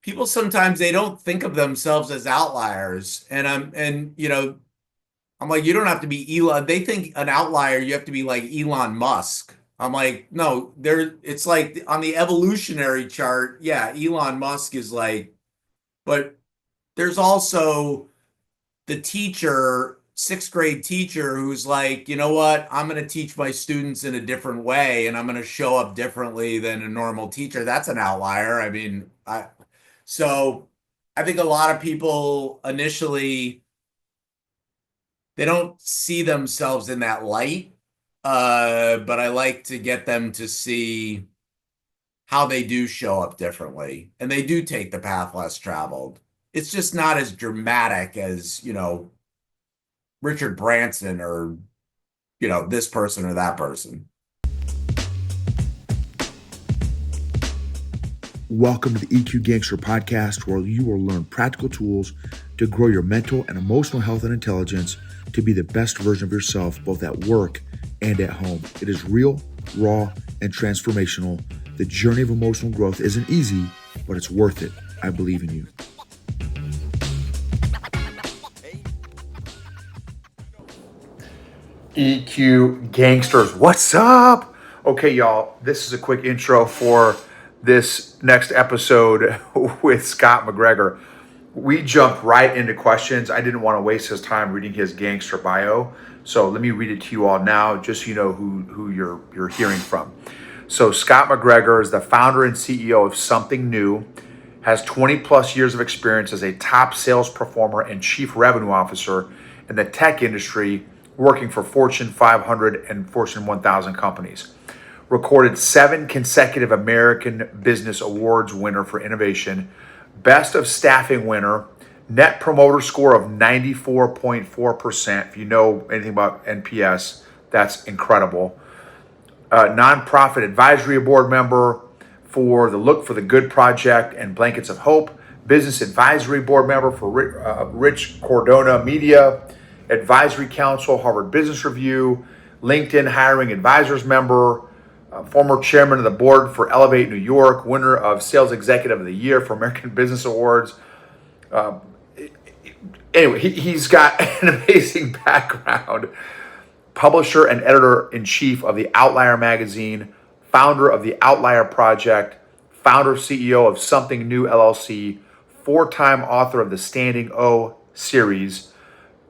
people sometimes they don't think of themselves as outliers. I'm like, you don't have to be Elon. They think an outlier, you have to be like Elon Musk. I'm like, no, it's like on the evolutionary chart, yeah, Elon Musk is like, but there's also the teacher, sixth grade teacher who's like, you know what? I'm going to teach my students in a different way and I'm going to show up differently than a normal teacher. That's an outlier. So I think a lot of people initially they don't see themselves in that light. But I like to get them to see how they do show up differently and they do take the path less traveled. It's just not as dramatic as, Richard Branson or, this person or that person. Welcome to the EQ Gangster podcast, where you will learn practical tools to grow your mental and emotional health and intelligence to be the best version of yourself, both at work and at home. It is real, raw, and transformational. The journey of emotional growth isn't easy, but it's worth it. I believe in you. EQ Gangsters, what's up? Okay, y'all, this is a quick intro for this next episode with Scott MacGregor. We jumped right into questions. I didn't want to waste his time reading his gangster bio, so let me read it to you all now, just so you know who you're hearing from. So Scott MacGregor is the founder and CEO of Something New, has 20 plus years of experience as a top sales performer and chief revenue officer in the tech industry, working for Fortune 500 and Fortune 1000 companies. Recorded 7 consecutive American Business Awards winner for innovation, Best of Staffing winner, Net Promoter Score of 94.4%. If you know anything about NPS, that's incredible. Nonprofit advisory board member for the Look for the Good Project and Blankets of Hope, business advisory board member for Rich Cordona Media, advisory council, Harvard Business Review, LinkedIn hiring advisors member, former chairman of the board for Elevate New York, winner of Sales Executive of the Year for American Business Awards. Anyway, he's got an amazing background. Publisher and editor-in-chief of the Outlier magazine, founder of the Outlier Project, founder CEO of Something New LLC, 4-time author of the Standing O series.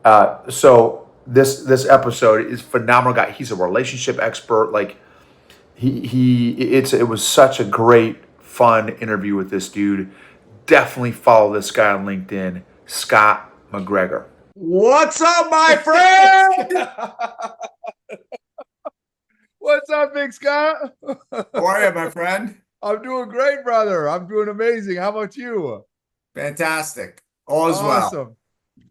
So this episode is phenomenal. Guy, he's a relationship expert. Like it was such a great, fun interview with this dude. Definitely follow this guy on LinkedIn, Scott MacGregor. What's up, my friend? What's up, Big Scott? How are you, my friend? I'm doing great, brother. I'm doing amazing. How about you? Fantastic. All is well. Awesome.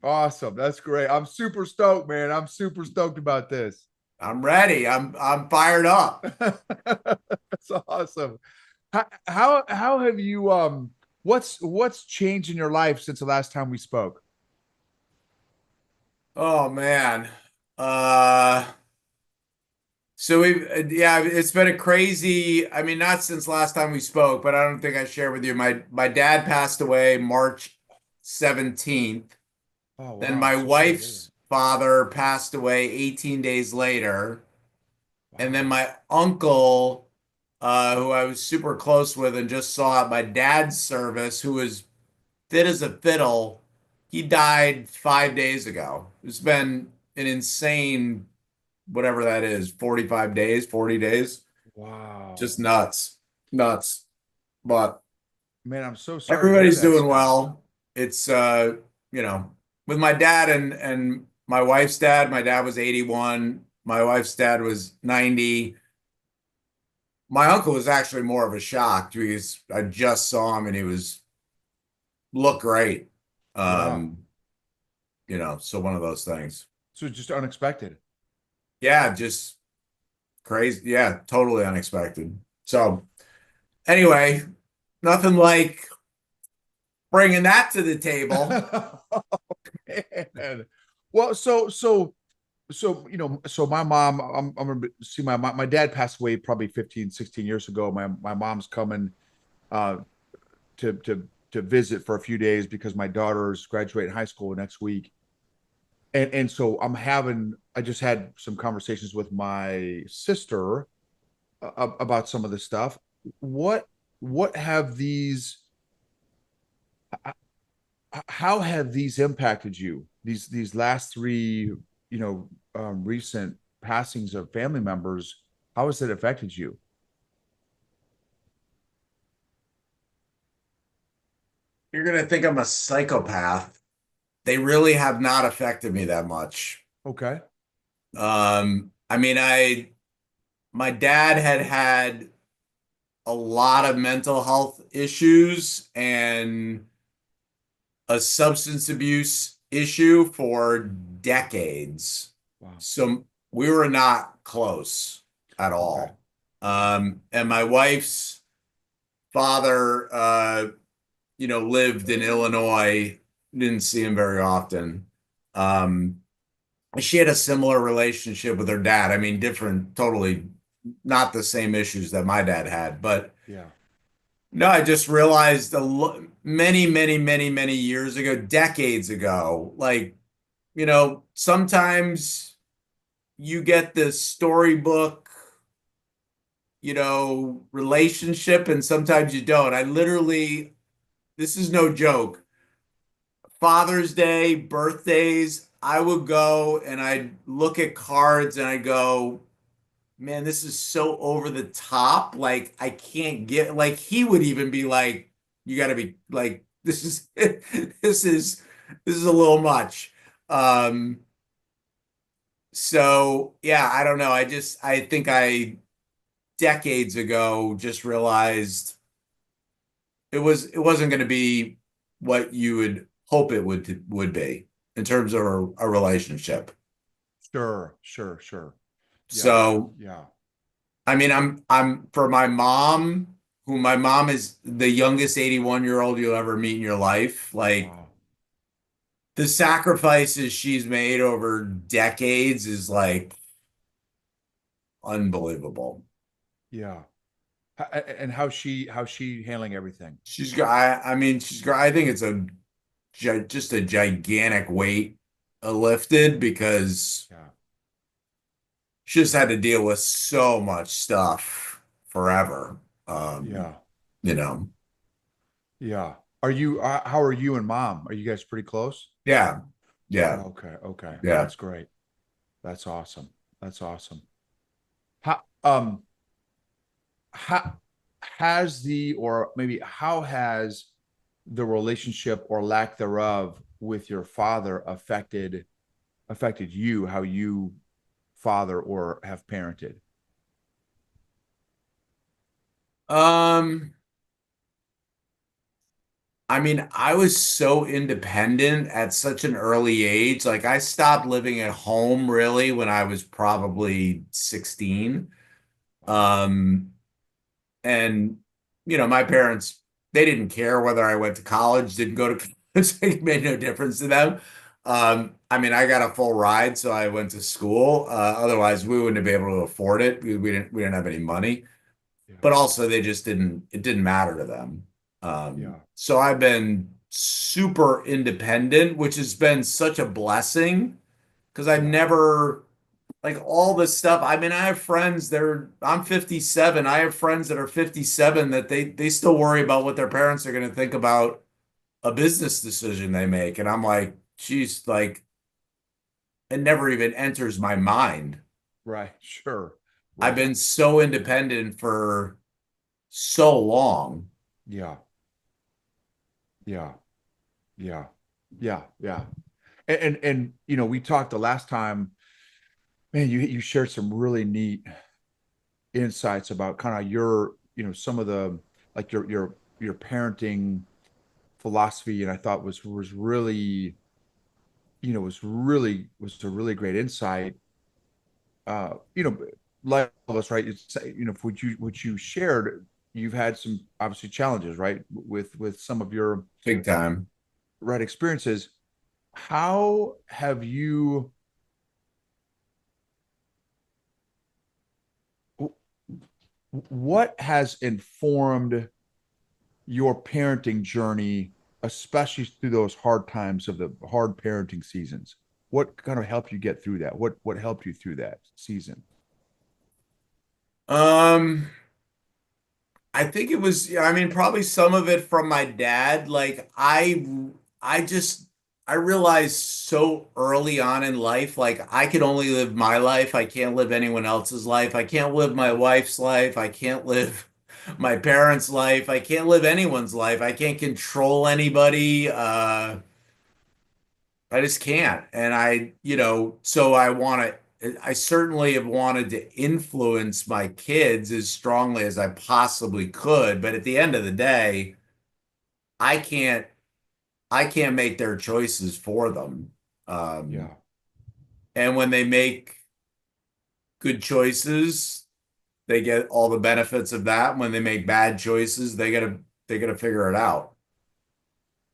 Awesome. That's great. I'm super stoked, man. I'm super stoked about this. I'm ready. I'm fired up. That's awesome. How have you what's changed in your life since the last time we spoke? Oh man. So yeah, it's been a crazy, I mean, not since last time we spoke, but I don't think I shared with you. My dad passed away March 17th. Oh Then wow. my So sorry to hear wife's father passed away 18 days later. that. And then Wow. my uncle, who I was super close with and just saw at my dad's service, who was fit as a fiddle, he died 5 days ago. It's been an insane, whatever that is, 45 days, 40 days. Wow. Just nuts, nuts. But Man, I'm so sorry to hear everybody's that, doing Scott. well. It's you know, with my dad and my wife's dad, my dad was 81, my wife's dad was 90. My uncle was actually more of a shock because I just saw him and he was looked great. Yeah. Um, so one of those things. So just unexpected. Yeah, just crazy. Yeah, totally unexpected. So anyway, nothing like bringing that to the table. Oh, man. Well, so my mom, I'm gonna see my dad passed away probably 15, 16 years ago. My mom's coming to to visit for a few days because my daughter's graduating high school next week. And so I just had some conversations with my sister about some of this stuff. What what have these how have these impacted you? These last three, recent passings of family members, how has it affected you? You're gonna think I'm a psychopath. They really have not affected me that much. Okay. I mean, my dad had a lot of mental health issues and a substance abuse issue for decades. Wow. So we were not close at Okay. all. Okay. And my wife's father, lived in Illinois, didn't see him very often. Um, she had a similar relationship with her dad. I mean, different, totally not the same issues that my dad had, but Yeah. no, I just realized many, many, many, many years ago, decades ago, like, sometimes you get this storybook, relationship, and sometimes you don't. This is no joke. Father's Day, birthdays, I would go and I'd look at cards and I go, man, this is so over the top. Like, I can't get, like, he would even be like, you got to be like, this is, this is a little much. Um, so yeah, I don't know. I think I decades ago just realized it wasn't going to be what you would hope it would be in terms of a relationship. Sure. Sure. Sure. Yeah. So Yeah. I mean, I'm for my mom, who my mom is the youngest 81-year-old you'll ever meet in your life. Like Wow. the sacrifices she's made over decades is like unbelievable. Yeah. And how's she handling everything? I mean, I think it's just a gigantic weight lifted because Yeah. she just had to deal with so much stuff forever. Um, Yeah. you know, Yeah. How are you and mom? Are you guys pretty close? yeah, yeah, Okay. Okay. yeah. That's great. That's awesome. That's awesome. How has the or maybe how has the relationship or lack thereof with your father affected you, how you father or have parented? Um, I mean, I was so independent at such an early age. Like I stopped living at home really when I was probably 16. Wow. Um, and my parents, they didn't care whether I went to college, didn't go to college. It made no difference to them. I mean, I got a full ride, so I went to school. Otherwise, we wouldn't have been able to afford it. We didn't have any money. Yeah. But also it didn't matter to them. Yeah. So I've been super independent, which has been such a blessing because I've Yeah. never like all this stuff. I mean, I have friends I'm 57. I have friends that are 57 that they still worry about what their parents are going to think about a business decision they make. And I'm like, geez, like it never even enters my mind. Right. Sure. I've Right. been so independent for so long. Yeah. Yeah. Yeah. Yeah. Yeah. And we talked the last time, man, you shared some really neat insights about kind of your, some of the like your parenting philosophy, and I thought was really, was a really great insight. Like all of us, right? It's what you shared, you've had some obviously challenges, right, with some of your Big time. right experiences. How have you what has informed your parenting journey, especially through those hard times of the hard parenting seasons? What kind of helped you get through that? What helped you through that season? Um, I think it was, yeah, I mean, probably some of it from my dad. Like I just, I realized so early on in life, like I could only live my life. I can't live anyone else's life. I can't live my wife's life. I can't live my parents' life. I can't live anyone's life. I can't control anybody. I just can't. And so I certainly have wanted to influence my kids as strongly as I possibly could. But at the end of the day, I can't, I can't make their choices for them. Um, Yeah, and when they make good choices, they get all the benefits of that. When they make bad choices, they gotta figure it out.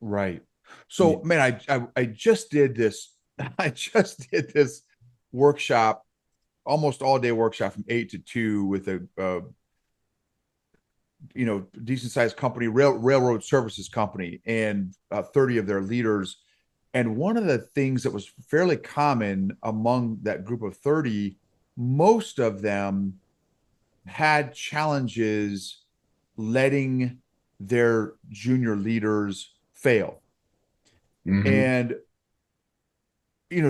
right. So, man, I just did this. I just did this workshop, almost all day workshop from 8 to 2 with a decent sized company, railroad services company, and 30 of their leaders. And one of the things that was fairly common among that group of 30, most of them had challenges letting their junior leaders fail. Hmm. And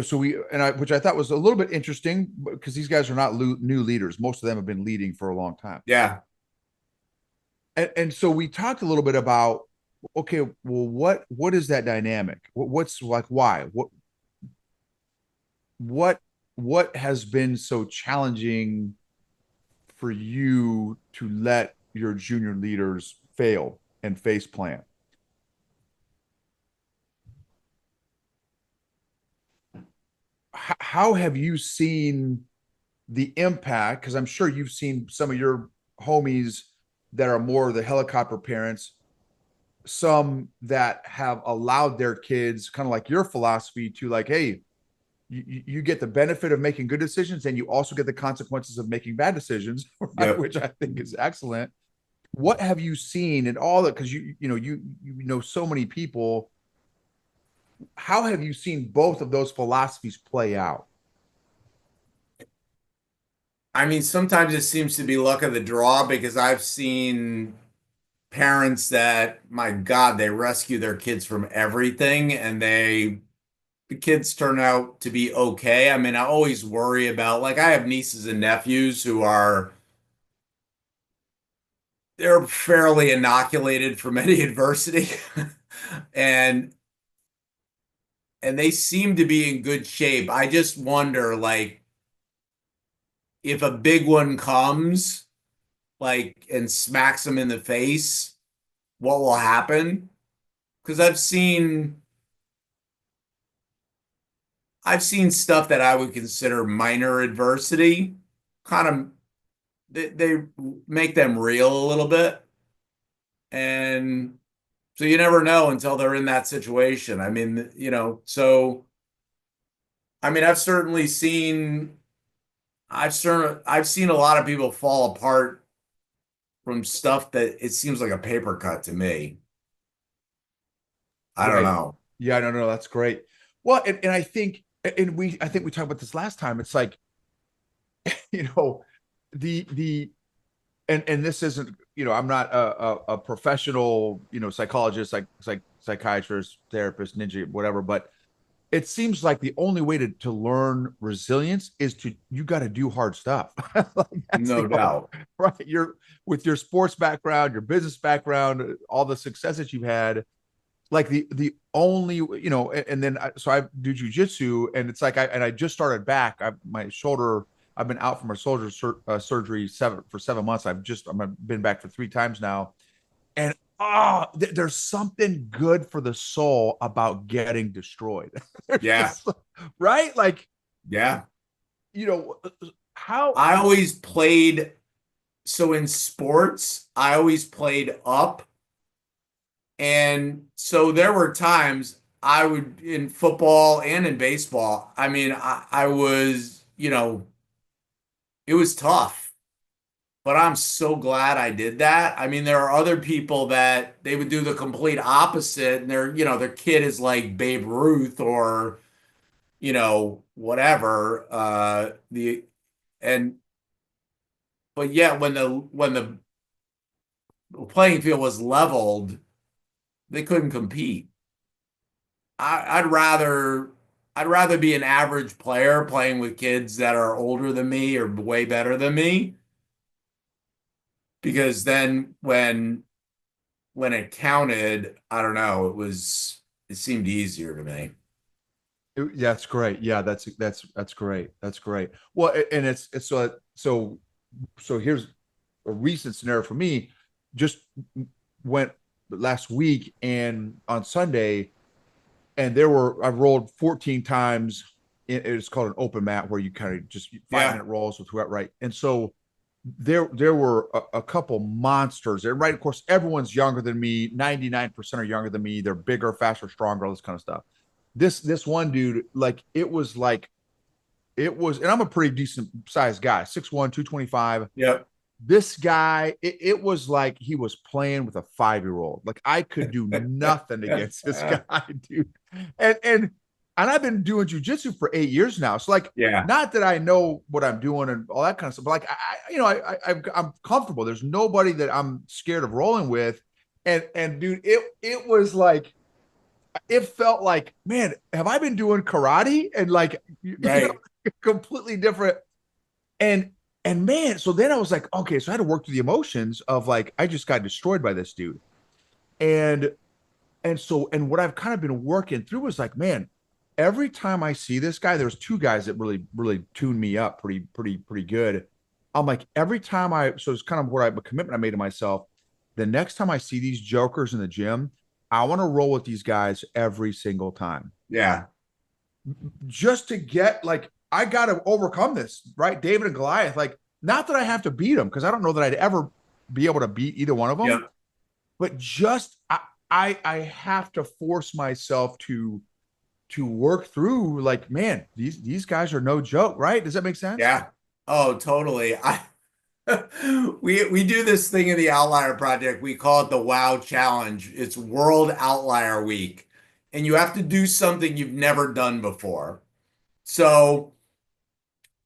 so which I thought was a little bit interesting because these guys are not new leaders. Most of them have been leading for a long time. Yeah. And so we talked a little bit about, okay, well, what is that dynamic? What's like, why? What what has been so challenging for you to let your junior leaders fail and face plant? How have you seen the impact? Because I'm sure you've seen some of your homies that are more the helicopter parents, some that have allowed their kids, kind of like your philosophy, to like, hey, you get the benefit of making good decisions and you also get the consequences of making bad decisions, right? Yep. Which I think is excellent. What have you seen in all that? Because you know so many people. How have you seen both of those philosophies play out? I mean, sometimes it seems to be luck of the draw because I've seen parents that, my God, they rescue their kids from everything and the kids turn out to be okay. I mean, I always worry about, like, I have nieces and nephews who they're fairly inoculated from any adversity. And they seem to be in good shape. I just wonder, like, if a big one comes, like, and smacks them in the face, what will happen? Because I've seen stuff that I would consider minor adversity, kind of they make them real a little bit. And so you never know until they're in that situation. I mean, so I mean, I've seen a lot of people fall apart from stuff that it seems like a paper cut to me. I don't Right. know. Yeah, no, no, that's great. Well, and I think we talked about this last time. It's like, you know, the and this isn't, I'm not a professional, psychologist, psychiatrist, therapist, ninja, whatever, but it seems like the only way to learn resilience is you got to do hard stuff. Like that's No the only, doubt. right. You're with your sports background, your business background, all the success that you've had, like the only, and then so I do jujitsu, and it's like I just started back. My shoulder, I've been out from a surgery for 7 months. I've been back for 3 times now, and there's something good for the soul about getting destroyed. Yeah. Right? Like, Yeah. you know, how I always played, so in sports, I always played up. And so there were times I would, in football and in baseball, I mean, I was, it was tough. but I'm so glad I did that. I mean, there are other people that they would do the complete opposite, and their kid is like Babe Ruth or, whatever. And but yet when the playing field was leveled, they couldn't compete. I, I'd rather I'd rather be an average player playing with kids that are older than me or way better than me, because then when it counted, I don't know, it seemed easier to me. That's great. Yeah, that's great. That's great. Well, and it's so here's a recent scenario for me. Just went last week and on Sunday, and I've rolled 14 times. It's called an open mat where you kind of just 5 minute Yeah. rolls with whoever, right? And so there were a couple monsters there, right? Of course, everyone's younger than me. 99% are younger than me. They're bigger, faster, stronger, all this kind of stuff. This one dude, and I'm a pretty decent sized guy, 6'1", 225. Yep. This guy, it was like he was playing with a 5-year-old. Like I could do nothing against this guy, dude. And I've been doing jujitsu for 8 years now. So like, Yeah. not that I know what I'm doing and all that kind of stuff, but like I'm comfortable. There's nobody that I'm scared of rolling with. And dude, it was like it felt like, man, have I been doing karate? And like, Right. completely different. And and man, so then I was like, okay, so I had to work through the emotions of like, I just got destroyed by this dude. And and what I've kind of been working through is like, man, every time I see this guy, there's two guys that really tuned me up pretty good. I'm like, every time so it's kind of what a commitment I made to myself. The next time I see these jokers in the gym, I want to roll with these guys every single time Yeah. just to get like, I got to overcome this, right? David and Goliath, like, not that I have to beat them because I don't know that I'd ever be able to beat either one of them, Yep. but just I have to force myself to work through like, man, these guys are no joke, right? Does that make sense? Yeah. Oh, totally. I we do this thing in the Outlier Project. We call it the Wow Challenge. It's World Outlier Week, and you have to do something you've never done before. So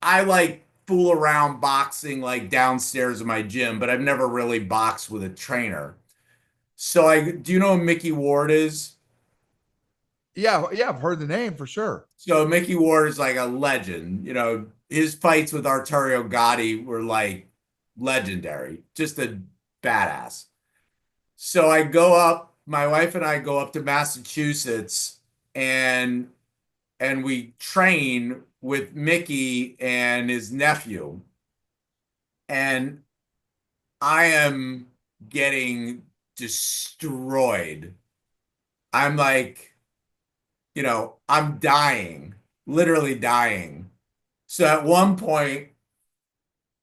I like fool around boxing like downstairs in my gym, but I've never really boxed with a trainer. So do you know who Mickey Ward is? Yeah, I've heard the name for sure. So Mickey Ward is like a legend. His fights with Arturo Gatti were like legendary, just a badass. So my wife and I go up to Massachusetts and we train with Mickey and his nephew. And I am getting destroyed. I'm like, I'm dying, literally dying. So at one point,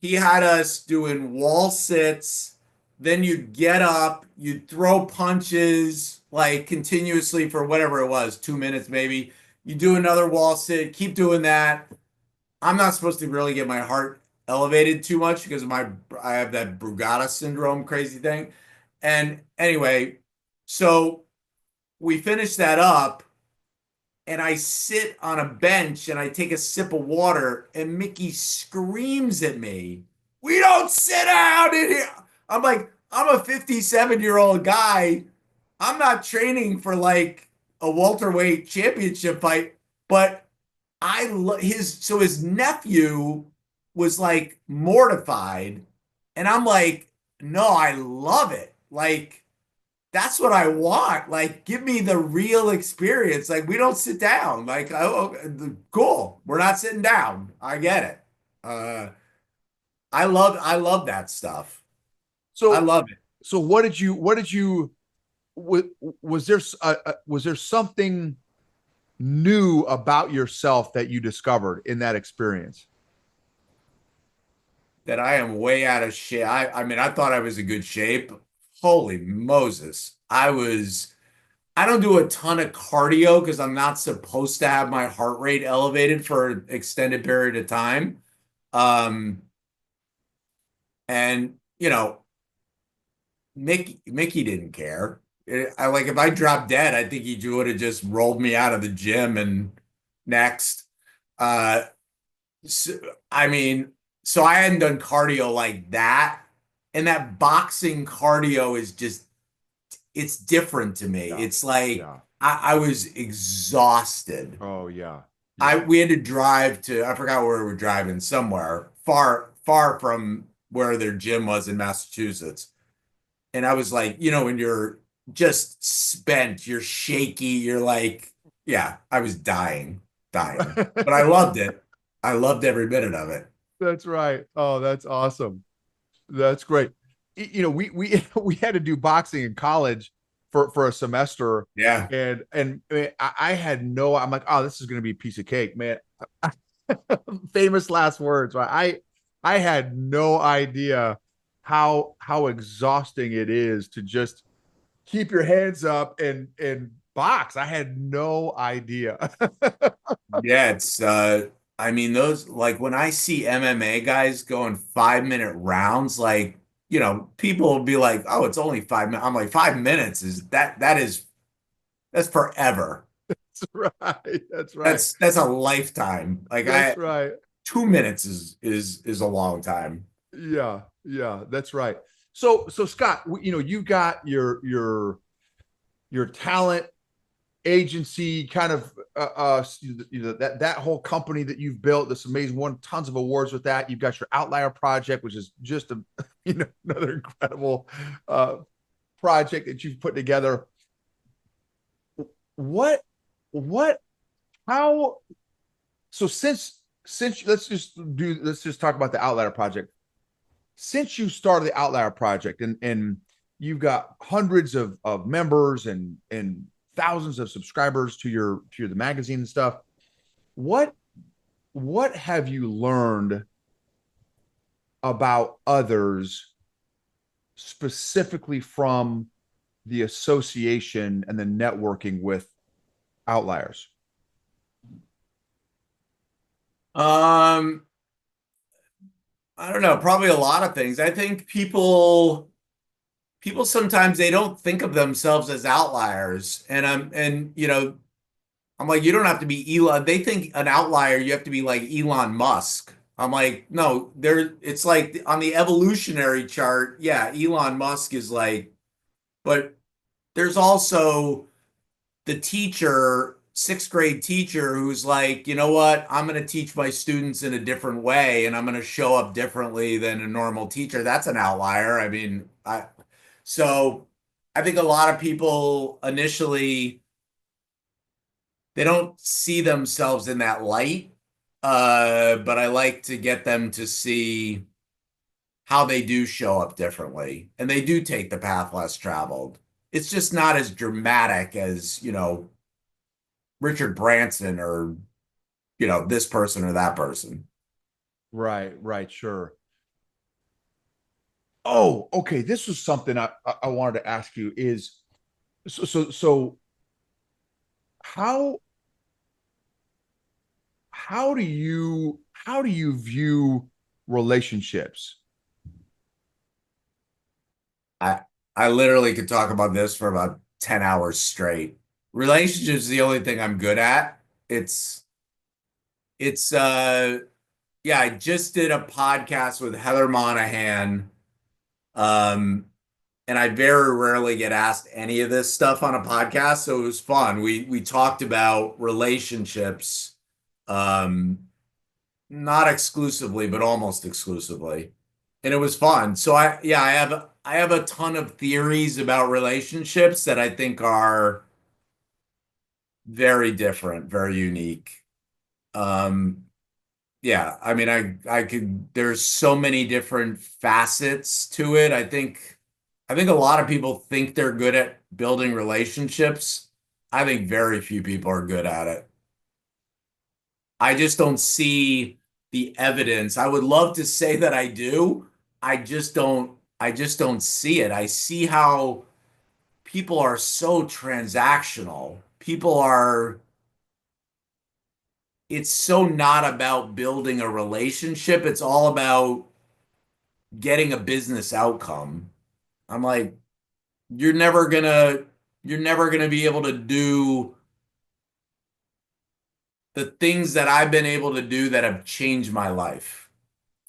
he had us doing wall sits. Then you'd get up, you'd throw punches like continuously for whatever it was, 2 minutes maybe. You do another wall sit, keep doing that. I'm not supposed to really get my heart elevated too much because I have that Brugada syndrome crazy thing. And anyway, so we finish that up and I sit on a bench and I take a sip of water and Mickey screams at me, "We don't sit down in here." I'm like, I'm a 57-year-old guy. I'm not training for like a welterweight championship fight, but his nephew was like mortified, and I'm like, no, I love it. Like that's what I want. Like, give me the real experience. Like, we don't sit down. Like, oh, cool. We're not sitting down. I get it. Uh, I love that stuff. I So love it. so what did you was there was there something new about yourself that you discovered in that experience? That I am way out of shape. I mean, I thought I was in good shape. Holy Moses. I don't do a ton of cardio because I'm not supposed to have my heart rate elevated for an extended period of time. Um, And, Mickey didn't care. I like if I dropped dead, I think he would have just rolled me out of the gym and next. Uh, so, I mean, so I hadn't done cardio like that, and that boxing cardio is just it's different to me. Yeah. It's like Yeah. I was exhausted. Oh, yeah. I Yeah. we had to drive to I forgot where we were driving somewhere far from where their gym was in Massachusetts. And I was like, when you're just spent, you're shaky, you're like, yeah, I was dying. But I loved it. I loved every minute of it. That's right. Oh, that's awesome. That's great. We we had to do boxing in college for a semester, Yeah. and I had no. I'm like, oh, this is going to be a piece of cake, man. Famous last words, right? I had no idea how exhausting it is to just keep your hands up and box. I had no idea. Yeah, it's I mean those like when I see MMA guys going 5 minute rounds, like, people will be like, oh, it's only 5 minutes. I'm like, 5 minutes is that's forever. That's right. That's right. That's a lifetime. Like That's right. 2 minutes is a long time. Yeah, yeah, that's right. So Scott, you got your talent agency kind of that whole company that you've built, this amazing one, tons of awards with that. You've got your Outlier project, which is just a another incredible uh project that you've put together. What what how so since let's just talk about the Outlier project. Since you started the Outlier project and you've got hundreds of members and thousands of subscribers to the magazine and stuff, what what have you learned about others specifically from the association and the networking with Outliers? Um, I don't know, probably a lot of things. I think people sometimes they don't think of themselves as outliers. I'm like, you don't have to be Elon. They think an outlier, you have to be like Elon Musk. I'm like, no, it's like on the evolutionary chart, yeah, Elon Musk is like, but there's also the teacher, sixth grade teacher who's like, you know what? I'm going to teach my students in a different way and I'm going to show up differently than a normal teacher. That's an outlier. I mean, so I think a lot of people initially they don't see themselves in that light. But I like to get them to see how they do show up differently and they do take the path less traveled. It's just not as dramatic as, Richard Branson or, this person or that person. Right, right, sure. Oh, okay. This was something I wanted to ask you is so how how do you view relationships? I I literally could talk about this for about 10 hours straight. Relationships is the only thing I'm good at. It's yeah, I just did a podcast with Heather Monahan. Um and I very rarely get asked any of this stuff on a podcast, so it was fun. We talked about relationships, um, not exclusively, but almost exclusively, and it was fun. So yeah, I have a ton of theories about relationships that I think are very different, very unique. Um, yeah, I mean, I could. There's so many different facets to it. I think a lot of people think they're good at building relationships. I think very few people are good at it. I just don't see the evidence. I would love to say that I do. I just don't see it. I see how people are so transactional. It's so not about building a relationship. It's all about getting a business outcome. I'm like, you're never gonna you're never gonna be able to do the things that I've been able to do that have changed my life.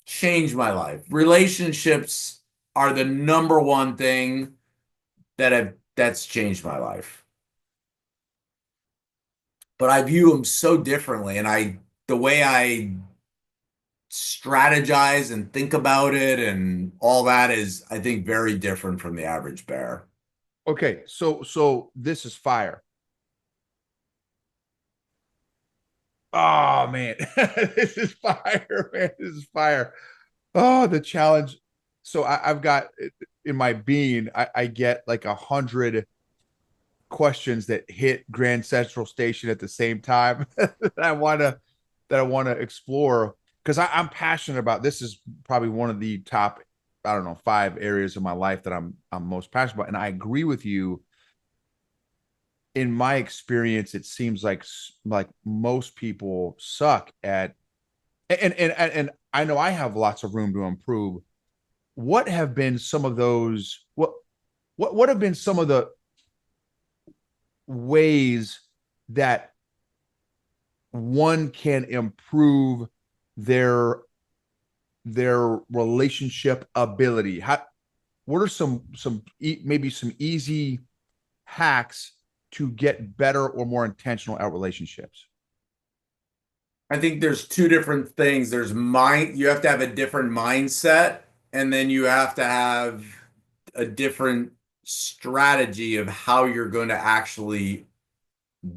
Changed my life. Relationships are the number one thing that's changed my life. But I view them so differently, and the way I strategize and think about it and all that is, I think, very different from the average bear. Okay, so this is fire. Oh man, this is fire, man. This is fire. Oh, the challenge. So I've got in my being, I get like 100 questions that hit Grand Central Station at the same time that I want to explore because I'm passionate about this. Is probably one of the top, I don't know, 5 areas of my life that I'm most passionate about. And I agree with you. In my experience, it seems like most people suck at and I know I have lots of room to improve. What have been some of those what have been some of the ways that one can improve their relationship ability? What are maybe some easy hacks to get better or more intentional at relationships? I think there's two different things. You have to have a different mindset, and then you have to have a different strategy of how you're going to actually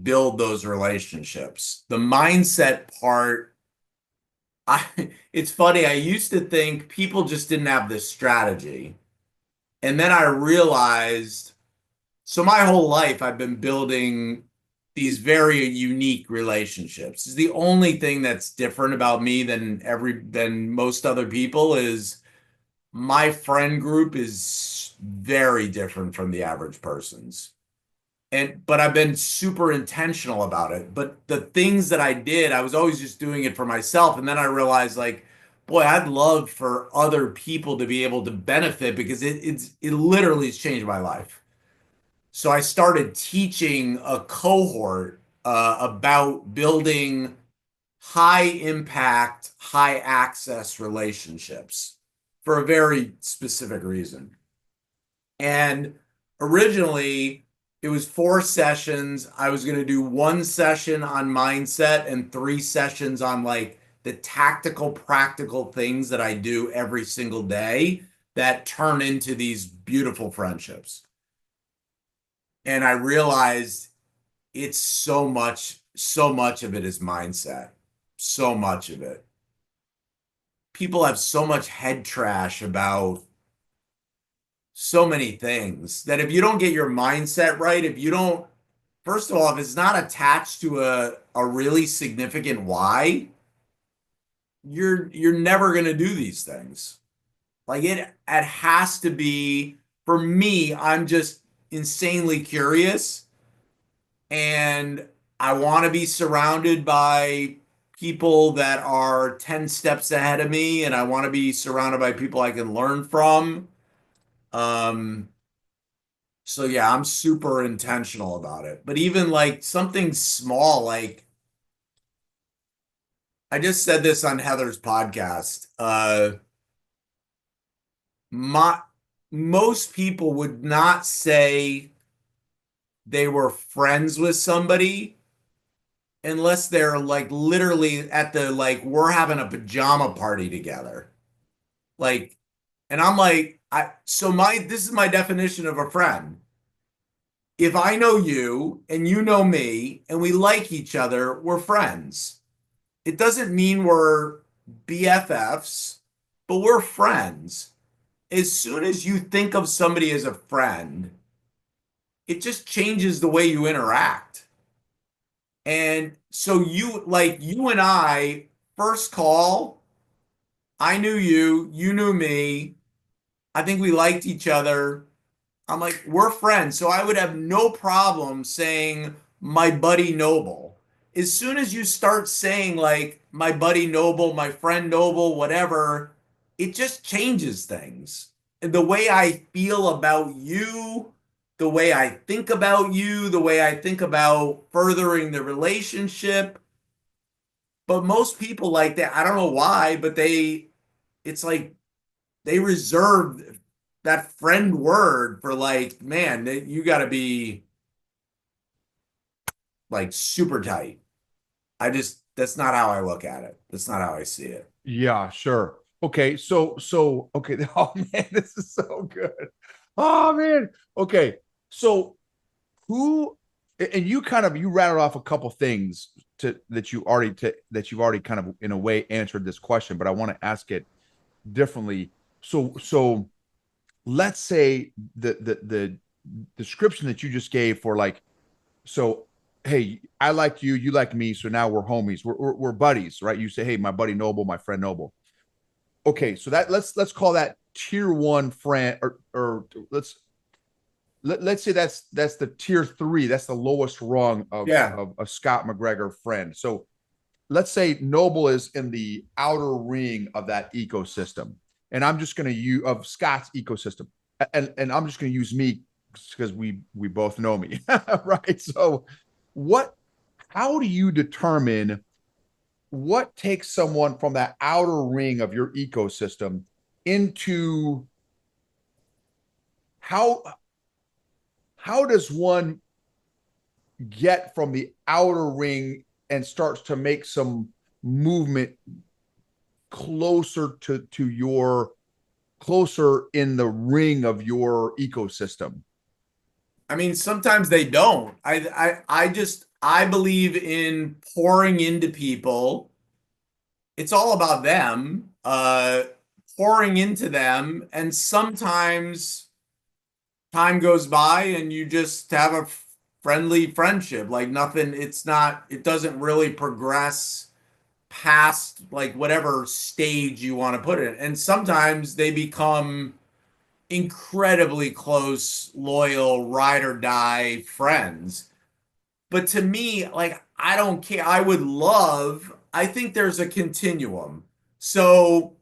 build those relationships. The mindset part, I it's funny, I used to think people just didn't have this strategy. And then I realized, so my whole life I've been building these very unique relationships. It's the only thing that's different about me than most other people is my friend group is very different from the average person's. But I've been super intentional about it. But the things that I did, I was always just doing it for myself. And then I realized like, boy, I'd love for other people to be able to benefit because it literally has changed my life. So I started teaching a cohort about building high impact, high access relationships for a very specific reason. And originally, it was 4 sessions. I was going to do 1 session on mindset and 3 sessions on like the tactical, practical things that I do every single day that turn into these beautiful friendships. And I realized it's so much of it is mindset. So much of it. People have so much head trash about so many things that if you don't get your mindset right, if you don't, first of all, if it's not attached to a really significant why, you're never going to do these things. Like it has to be, for me, I'm just insanely curious and I want to be surrounded by people that are 10 steps ahead of me and I want to be surrounded by people I can learn from. Um, So yeah, I'm super intentional about it. But even like something small, like I just said this on Heather's podcast. My Most people would not say they were friends with somebody unless they're like literally at the like we're having a pajama party together. Like, and I'm like, this is my definition of a friend. If I know you and you know me and we like each other, we're friends. It doesn't mean we're BFFs, but we're friends. As soon as you think of somebody as a friend, it just changes the way you interact. And so you and I, first call, I knew you, you knew me. I think we liked each other. I'm like, we're friends. So I would have no problem saying my buddy Noble. As soon as you start saying like my buddy Noble, my friend Noble, whatever, it just changes things. The way I feel about you, the way I think about you, the way I think about furthering the relationship. But most people like that, I don't know why, but it's like they reserve that friend word for like, man, you got to be like super tight. That's not how I look at it. That's not how I see it. Yeah, sure. Okay, okay. Oh man, this is so good. Oh man. Okay. So who and you kind of you rattled off a couple things that you've already kind of in a way answered this question, but I want to ask it differently. So let's say the description that you just gave for like, so hey, I like you, you like me, so now we're homies, we're buddies, right? You say, hey, my buddy Noble, my friend Noble. Okay, so that let's call that tier one friend, or let's say that's the tier three, that's the lowest rung Yeah. of a Scott MacGregor friend. So let's say Noble is in the outer ring of that ecosystem, and I'm just going to use of Scott's ecosystem, and I'm just going to use me because we both know me, right? So, what? How do you determine what takes someone from that outer ring of your ecosystem into how how does one get from the outer ring and starts to make some movement closer to your closer in the ring of your ecosystem? I mean, sometimes they don't. I believe in pouring into people. It's all about them, pouring into them, and sometimes time goes by and you just have a friendly friendship. Like nothing, it doesn't really progress past like whatever stage you want to put it. And sometimes they become incredibly close, loyal, ride or die friends. But to me, like, I don't care. I think there's a continuum. So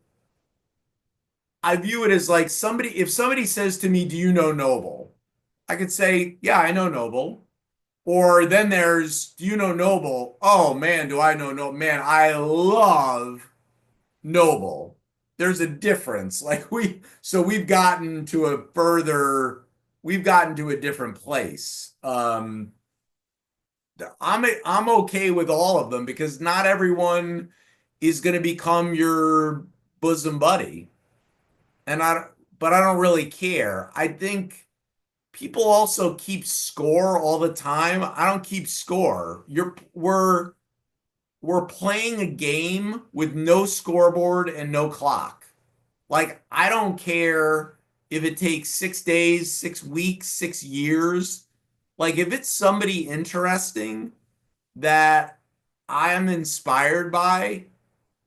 I view it as like if somebody says to me, do you know Noble? I could say, yeah, I know Noble. Or then there's, do you know Noble? Oh man, do I know Noble? Man, I love Noble. There's a difference. So we've gotten to a different place. I'm okay with all of them because not everyone is going to become your bosom buddy. And but I don't really care. I think people also keep score all the time. I don't keep score. We're playing a game with no scoreboard and no clock. Like I don't care if it takes 6 days, 6 weeks, 6 years. Like if it's somebody interesting that I am inspired by,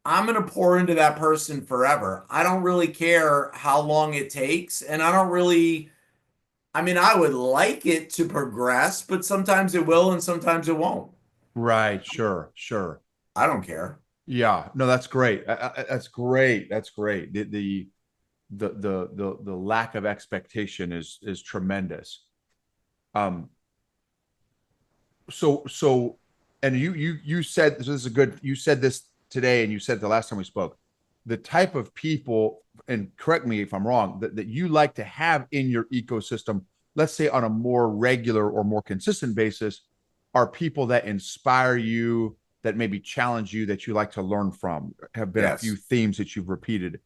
I'm going to pour into that person forever. I don't really care how long it takes. And I mean, I would like it to progress, but sometimes it will and sometimes it won't. Right, sure. I don't care. Yeah, no, that's great. That's great. That's great. The lack of expectation is tremendous. Um, so and you said this is a good, you said this today and you said the last time we spoke, the type of people, and correct me if I'm wrong, that you like to have in your ecosystem, let's say on a more regular or more consistent basis, are people that inspire you, that maybe challenge you, that you like to learn from. Have been a few Yes. themes that you've repeated.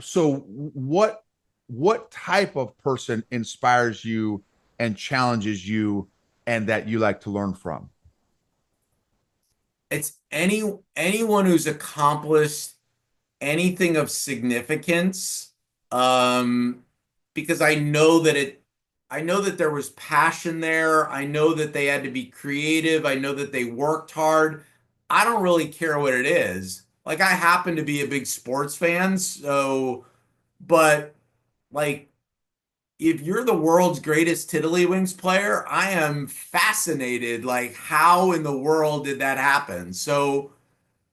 So what type of person inspires you and challenges you and that you like to learn from? It's anyone who's accomplished anything of significance. Um, because I know that there was passion there. I know that they had to be creative. I know that they worked hard. I don't really care what it is. Like I happen to be a big sports fan, so but like if you're the world's greatest tiddlywinks player, I am fascinated like how in the world did that happen? So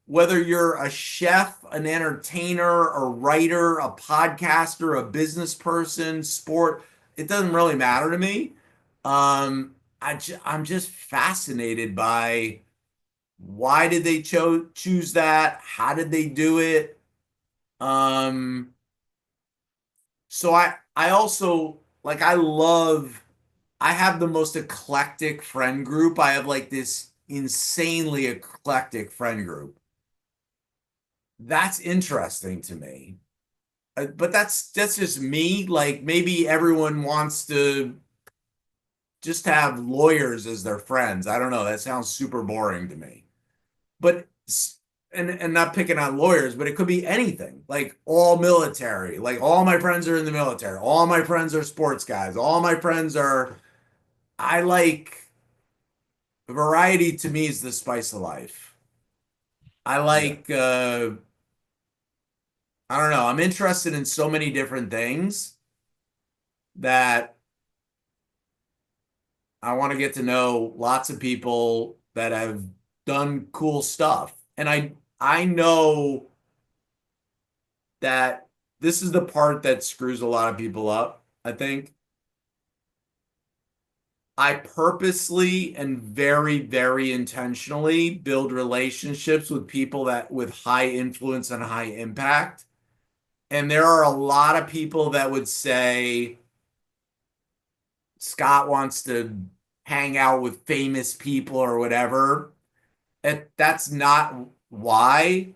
whether you're a chef, an entertainer, a writer, a podcaster, a business person, sport, it doesn't really matter to me. I'm just fascinated by why did they choose that? How did they do it? Um, so I also like I have the most eclectic friend group. I have like this insanely eclectic friend group. That's interesting to me. But that's just me. Like maybe everyone wants to just have lawyers as their friends. I don't know. That sounds super boring to me. But and not picking on lawyers, but it could be anything. Like all military. Like all my friends are in the military. All my friends are sports guys. All my friends are I like variety to me is the spice of life. I Yeah. like I don't know. I'm interested in so many different things that I want to get to know lots of people that have done cool stuff. And I know that this is the part that screws a lot of people up, I think. I purposely and very, very intentionally build relationships with people that with high influence and high impact. And there are a lot of people that would say Scott wants to hang out with famous people or whatever. That's not why.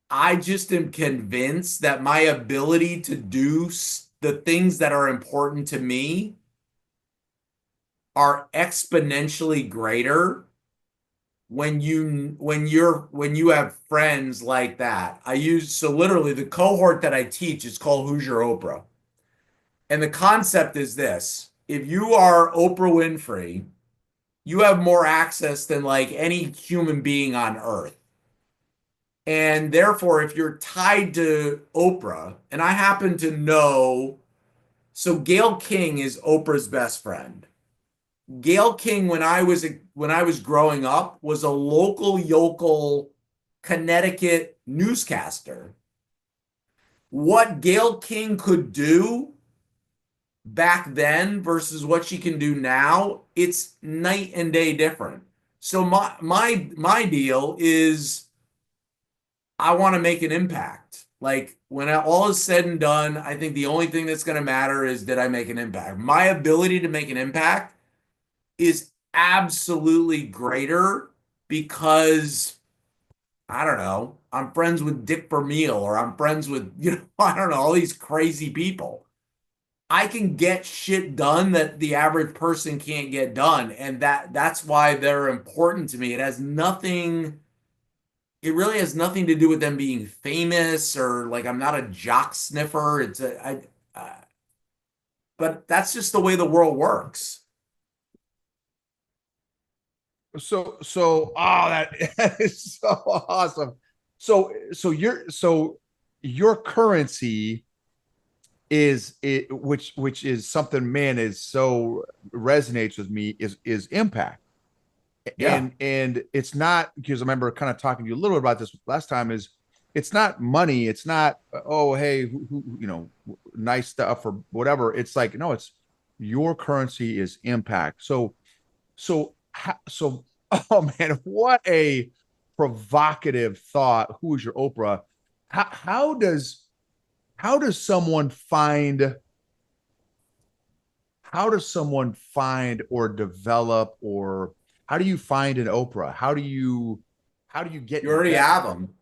I just am convinced that my ability to do the things that are important to me are exponentially greater when you have friends like that. I use so literally the cohort that I teach is called Who's Your Oprah? And the concept is this. If you are Oprah Winfrey, you have more access than like any human being on earth. And therefore, if you're tied to Oprah, and I happen to know, so Gayle King is Oprah's best friend. Gayle King, when I was growing up, was a local yokel Connecticut newscaster. What Gayle King could do back then versus what she can do now, it's night and day different. So my deal is I want to make an impact. Like when all is said and done, I think the only thing that's going to matter is did I make an impact? My ability to make an impact is absolutely greater because I don't know, I'm friends with Dick Vermeil or I'm friends with, I don't know, all these crazy people. I can get shit done that the average person can't get done. And that's why they're important to me. It really has nothing to do with them being famous or like I'm not a jock sniffer. But that's just the way the world works. That is so awesome. Your currency is it, which is something, man, is so resonates with me is impact. Yeah. And it's not, because I remember kind of talking to you a little bit about this last time, is it's not money, it's not, oh hey, nice stuff or whatever. It's like, no, it's your currency is impact. So oh man, what a provocative thought. Who is your Oprah? How does someone find or develop, or how do you find an Oprah? How do you get You already invested? have them.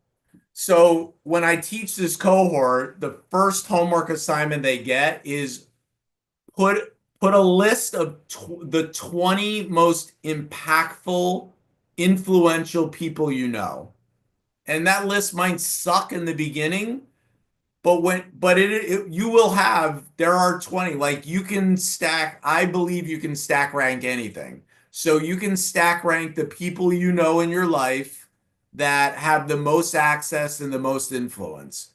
So when I teach this cohort, the first homework assignment they get is put put a list of the 20 most impactful, influential people you know. And that list might suck in the beginning, but you will have there are 20 like you can stack I believe you can stack rank anything. So you can stack rank the people you know in your life that have the most access and the most influence.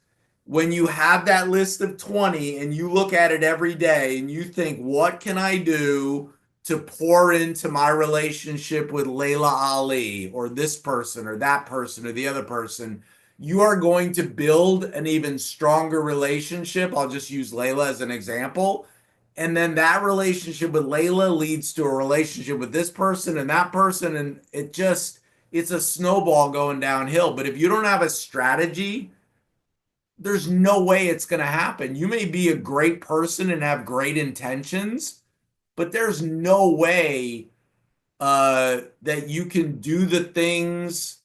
When you have that list of 20 and you look at it every day and you think what can I do to pour into my relationship with Layla Ali or this person or that person or the other person, you are going to build an even stronger relationship. I'll just use Layla as an example. And then that relationship with Layla leads to a relationship with this person and that person. And it's a snowball going downhill. But if you don't have a strategy, there's no way it's going to happen. You may be a great person and have great intentions, but there's no way that you can do the things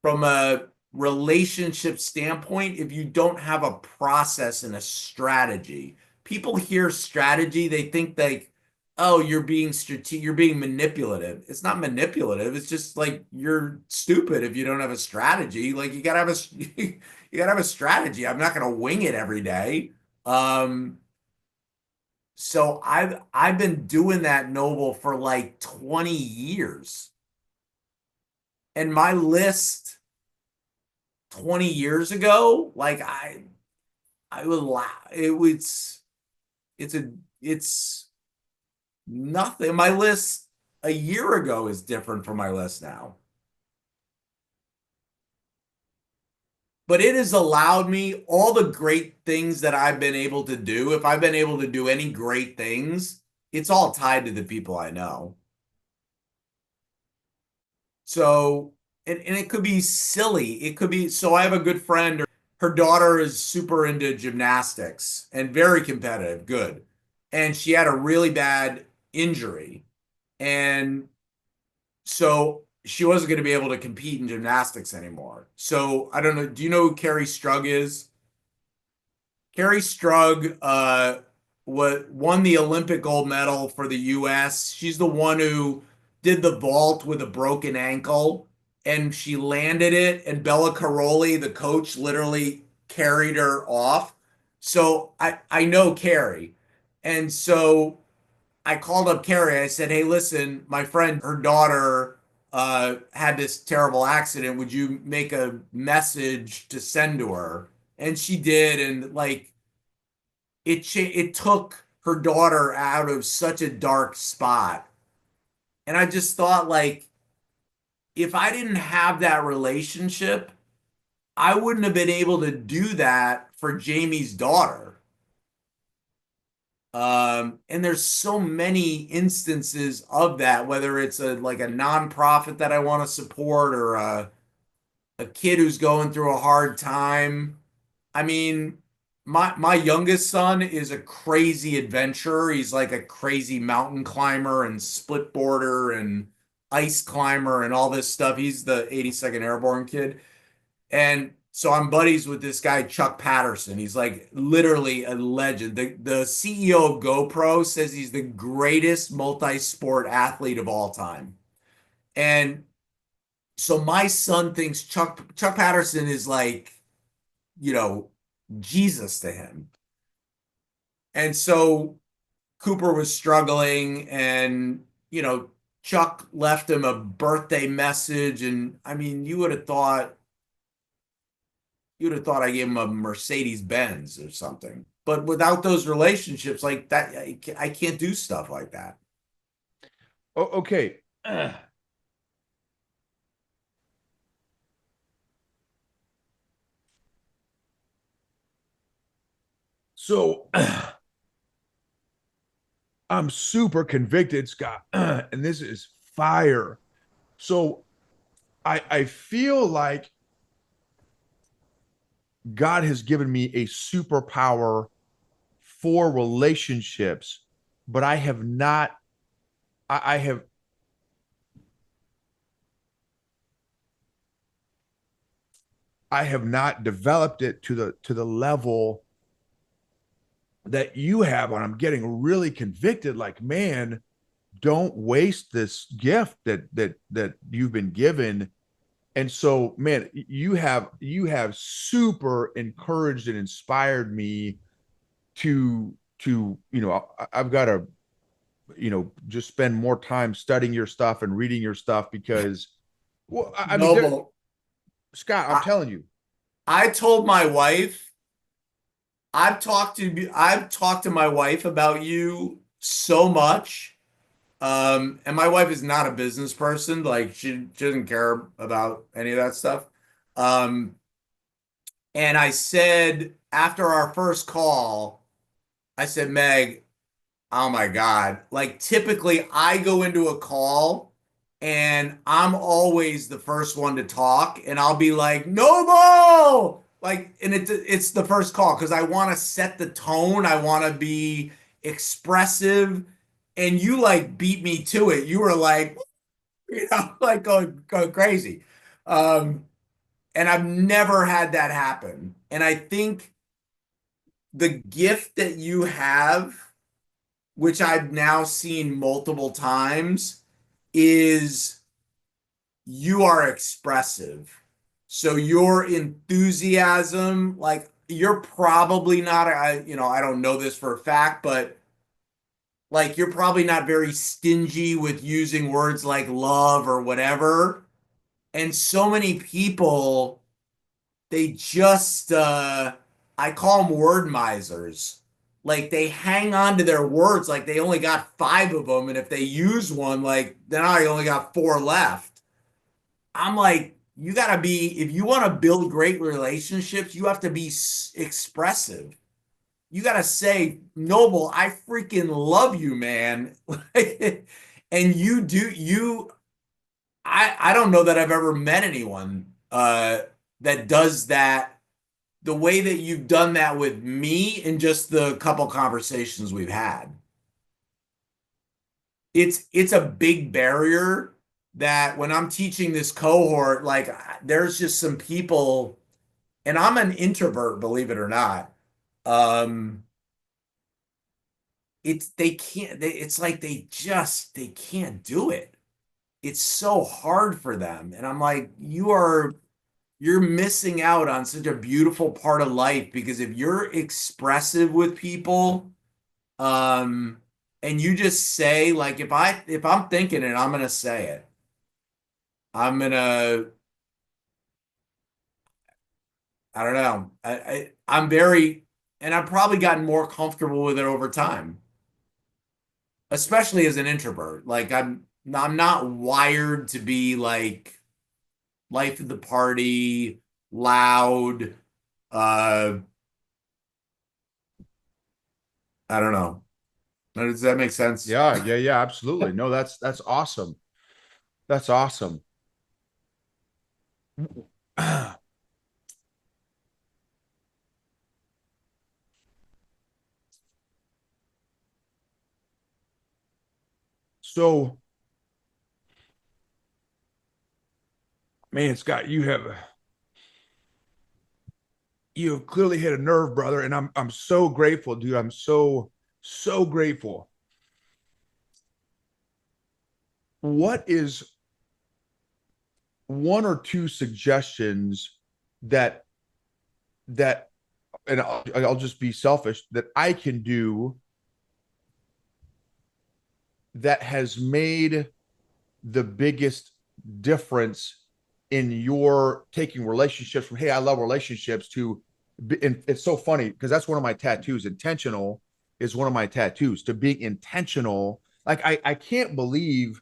from a relationship standpoint if you don't have a process and a strategy. People hear strategy, they think like, oh, you're being strategic, you're being manipulative. It's not manipulative. It's just like you're stupid if you don't have a strategy. Like you gotta have a you gotta have a strategy. I'm not gonna wing it every day. Um, so I've been doing that, Noble, for like 20 years. And my list 20 years ago, like I would laugh. It's a it's nothing. My list a year ago is different from my list now. But it has allowed me all the great things that I've been able to do. If I've been able to do any great things, it's all tied to the people I know. So, and it could be silly. It could be, so I have a good friend, her daughter is super into gymnastics and very competitive, good. And she had a really bad injury. And so she wasn't going to be able to compete in gymnastics anymore. So I don't know. Do you know who Carrie Strug is? Carrie Strug won the Olympic gold medal for the US. She's the one who did the vault with a broken ankle and she landed it, and Bella Caroli, the coach, literally carried her off. So I know Carrie. And so I called up Carrie. I said, "Hey, listen, my friend, her daughter had this terrible accident. Would you make a message to send to her?" And she did, and like it took her daughter out of such a dark spot. And I just thought like if I didn't have that relationship, I wouldn't have been able to do that for Jamie's daughter. And there's so many instances of that, whether it's a like a nonprofit that I want to support or a kid who's going through a hard time. I mean, my youngest son is a crazy adventurer. He's like a crazy mountain climber and split boarder and ice climber and all this stuff. He's the 82nd Airborne kid. And so I'm buddies with this guy, Chuck Patterson. He's like literally a legend. The CEO of GoPro says he's the greatest multi-sport athlete of all time. And so my son thinks Chuck Patterson is like, you know, Jesus to him. And so Cooper was struggling and, Chuck left him a birthday message. And I mean, you would have thought I gave him a Mercedes Benz or something. But without those relationships like that, I can't do stuff like that. Okay. So I'm super convicted, Scott, and this is fire. So I feel like God has given me a superpower for relationships, but I have not, I have, I have not developed it to the level that you have. And I'm getting really convicted, like, man, don't waste this gift that you've been given. And so, man, you have super encouraged and inspired me to I've got to just spend more time studying your stuff and reading your stuff because, well, I mean, Noble. Scott, I'm I, telling you. I told my wife I've talked to my wife about you so much. And my wife is not a business person. Like she doesn't care about any of that stuff. Um, and I said after our first call, I said, Meg, oh my God. Like typically I go into a call and I'm always the first one to talk and I'll be like, Noble! Like, and it's the first call because I want to set the tone. I want to be expressive. And you like beat me to it. You were like, like going crazy. Um, and I've never had that happen. And I think the gift that you have, which I've now seen multiple times, is you are expressive. So your enthusiasm, like you're probably not, I don't know this for a fact, but like you're probably not very stingy with using words like love or whatever. And so many people, they just I call them word misers. Like they hang on to their words like they only got five of them, and if they use one, like then I only got four left. I'm like, you gotta be, if you want to build great relationships, you have to be expressive. You gotta say, Noble, I freaking love you, man. And you do you I don't know that I've ever met anyone that does that the way that you've done that with me in just the couple conversations we've had. It's a big barrier that when I'm teaching this cohort, like there's just some people, and I'm an introvert, believe it or not. Um, it's they can't it's like they can't do it. It's so hard for them. And I'm like, you're missing out on such a beautiful part of life because if you're expressive with people, um, and you just say like if I'm thinking it, I'm gonna say it. I'm gonna I don't know. I'm very and I've probably gotten more comfortable with it over time, especially as an introvert. Like I'm not wired to be like life of the party, loud. Uh, I don't know. Does that make sense? Yeah, yeah, yeah, absolutely. No, that's awesome. That's awesome. So, man, Scott, you have clearly hit a nerve, brother, and I'm so grateful, dude. I'm so grateful. What is one or two suggestions that that and I'll just be selfish that I can do that has made the biggest difference in your taking relationships from, hey, I love relationships, to, and it's so funny because that's one of my tattoos. Intentional is one of my tattoos, to being intentional. Like I can't believe,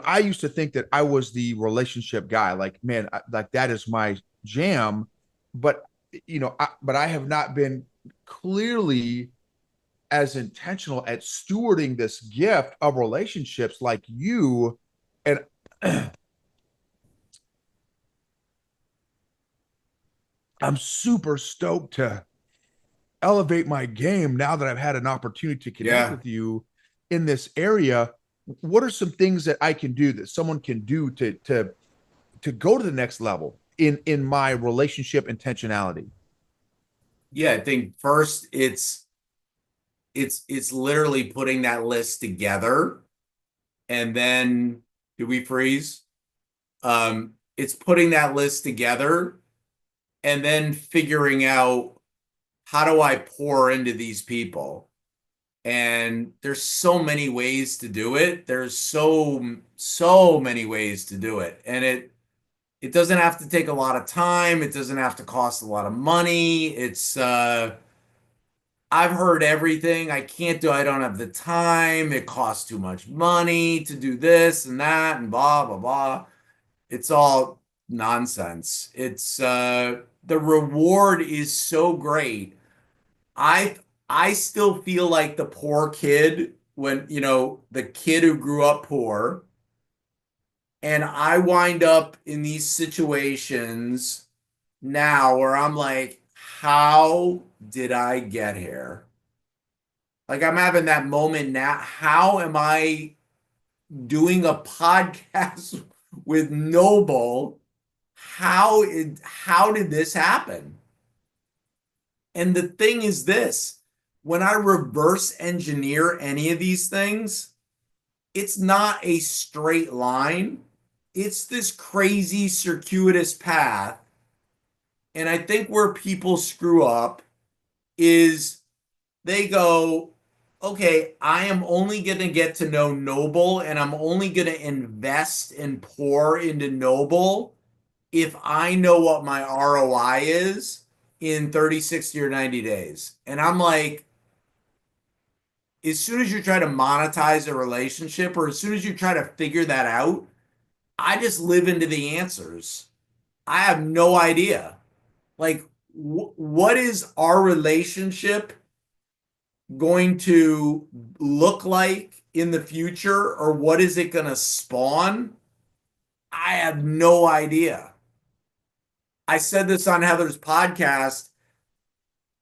I used to think that I was the relationship guy. Like, man, like that is my jam. But, but I have not been clearly as intentional at stewarding this gift of relationships like you. And I'm super stoked to elevate my game now that I've had an opportunity to connect Yeah. with you in this area. What are some things that I can do, that someone can do to go to the next level in my relationship intentionality? Yeah, I think first it's literally putting that list together and then do we freeze? It's putting that list together and then figuring out how do I pour into these people? And there's so many ways to do it. There's so many ways to do it. And It doesn't have to take a lot of time. It doesn't have to cost a lot of money. I've heard everything. I don't have the time. It costs too much money to do this and that and blah, blah, blah. It's all nonsense. The reward is so great. I I still feel like the poor kid when, the kid who grew up poor, and I wind up in these situations now where I'm like, how did I get here? Like I'm having that moment now. How am I doing a podcast with Noble? How did this happen? And the thing is this, when I reverse engineer any of these things, it's not a straight line. It's this crazy circuitous path. And I think where people screw up is they go, okay, I am only going to get to know Noble and I'm only going to invest and pour into Noble if I know what my ROI is in 30, 60, or 90 days. And I'm like, as soon as you try to monetize a relationship or as soon as you try to figure that out, I just live into the answers. I have no idea. Like, what is our relationship going to look like in the future, or what is it going to spawn? I have no idea. I said this on Heather's podcast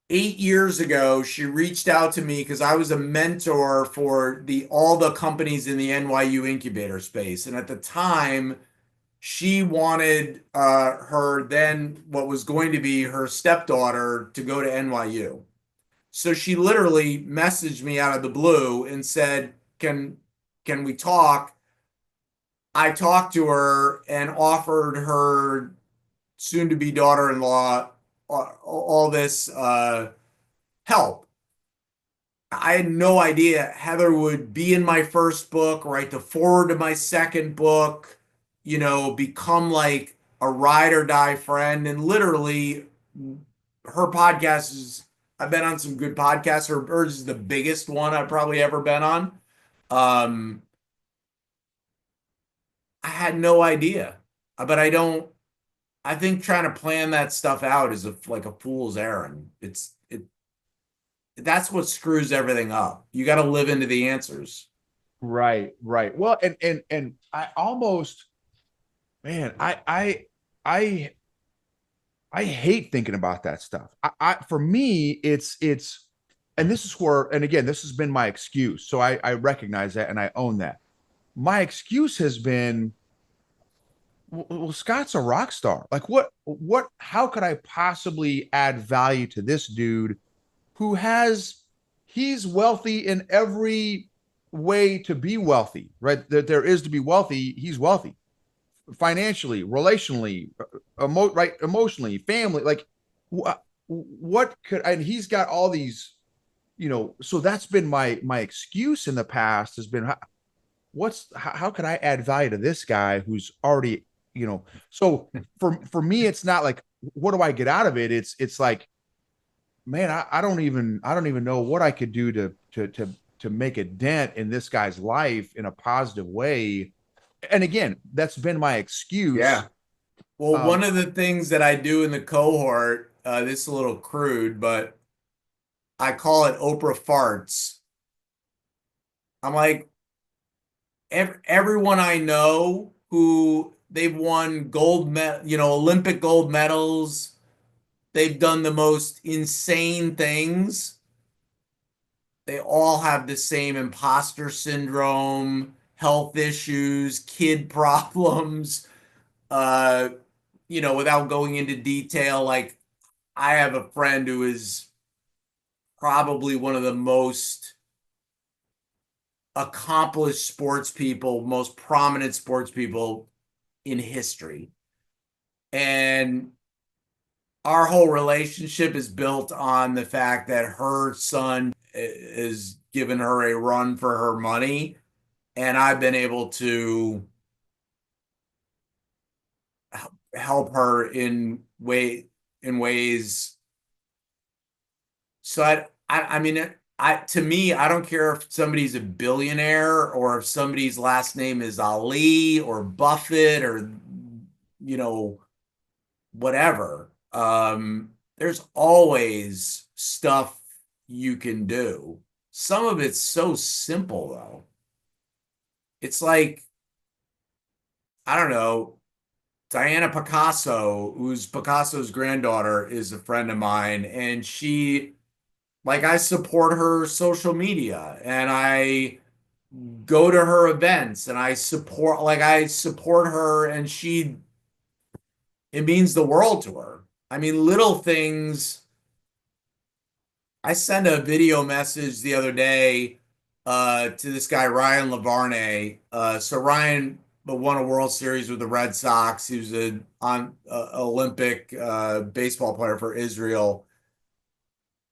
8 years ago. She reached out to me because I was a mentor for the all the companies in the NYU incubator space, and at the time, she wanted her then what was going to be her stepdaughter to go to NYU. So she literally messaged me out of the blue and said, "Can we talk?" I talked to her and offered her soon to be daughter-in-law all this help. I had no idea Heather would be in my first book, write the forward to my second book, become like a ride or die friend. And literally, her podcast is, I've been on some good podcasts. Hers is the biggest one I've probably ever been on. Um, I had no idea, but I think trying to plan that stuff out is like a fool's errand. That's what screws everything up. You got to live into the answers. Right, right. Well, and I almost, man, I hate thinking about that stuff. For me, and this is where, and again, this has been my excuse. So I recognize that and I own that. My excuse has been, well, Scott's a rock star. Like how could I possibly add value to this dude who he's wealthy in every way to be wealthy, right? That there is to be wealthy. He's wealthy financially, relationally, right, emotionally, family. Like, what could, and he's got all these, So that's been my excuse in the past has been, how can I add value to this guy who's already, So for me, it's not like what do I get out of it? It's like, man, I don't even know what I could do to make a dent in this guy's life in a positive way. And again, that's been my excuse. Yeah. Well, Um, one of the things that I do in the cohort, this is a little crude, but I call it Oprah farts. I'm like, everyone I know who they've won Olympic gold medals, they've done the most insane things. They all have the same imposter syndrome, health issues, kid problems. Uh, without going into detail, like I have a friend who is probably one of the most accomplished sports people, most prominent sports people in history. And our whole relationship is built on the fact that her son is giving her a run for her money. And I've been able to help her in ways. So I mean, to me, I don't care if somebody's a billionaire or if somebody's last name is Ali or Buffett or, you know, whatever. There's always stuff you can do. Some of it's so simple though. It's like, I don't know, Diana Picasso, who's Picasso's granddaughter, is a friend of mine, and I support her social media and I go to her events and I support her, and it means the world to her. I mean, little things. I sent a video message the other day to this guy, Ryan Lavarney. So Ryan won a World Series with the Red Sox. He was an Olympic baseball player for Israel.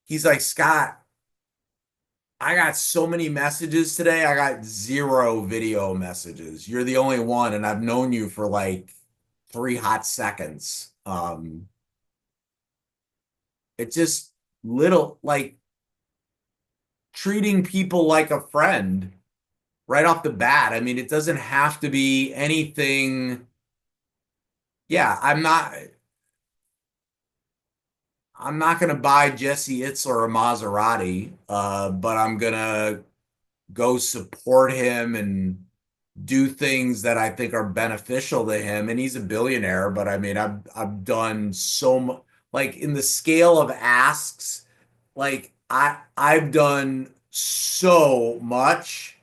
He's like, Scott, I got so many messages today. I got zero video messages. You're the only one, and I've known you for like 3 hot seconds. It's just little, like, treating people like a friend right off the bat. I mean, it doesn't have to be anything. Yeah, I'm not gonna buy Jesse Itzler a Maserati, but I'm gonna go support him and do things that I think are beneficial to him. And he's a billionaire, but I mean, I've done so much, like in the scale of asks, like I've done so much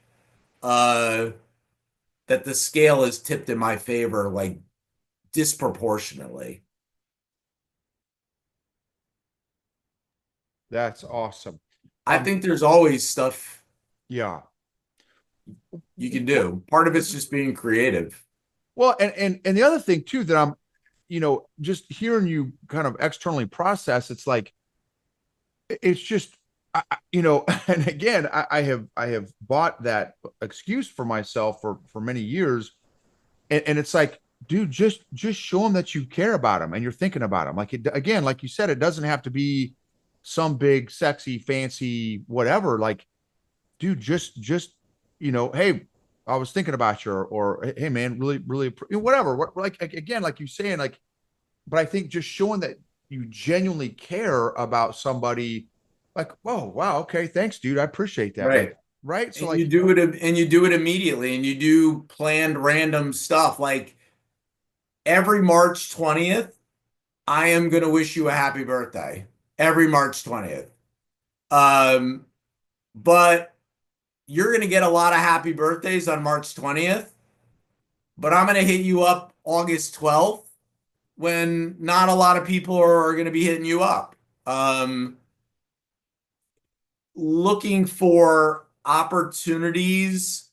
uh that the scale is tipped in my favor, like disproportionately. That's awesome. I think there's always stuff Yeah. you can do. Part of it's just being creative. Well, and the other thing too that I'm, just hearing you kind of externally process, it's like it's just, and again, I have bought that excuse for myself for many years, and it's like, dude, just show them that you care about them and you're thinking about them. Like again, like you said, it doesn't have to be some big, sexy, fancy, whatever. Like, dude, just hey, I was thinking about you, or hey, man, really, really, whatever. Like again, like you saying, like, but I think just showing that you genuinely care about somebody, like, oh wow, okay, thanks, dude, I appreciate that. Like, Right. right? So And you like, do it and you do it immediately, and you do planned random stuff. Like every March 20th, I am going to wish you a happy birthday. Every March 20th. Um, but you're going to get a lot of happy birthdays on March 20th, but I'm going to hit you up August 12th when not a lot of people are going to be hitting you up. Um, Looking for opportunities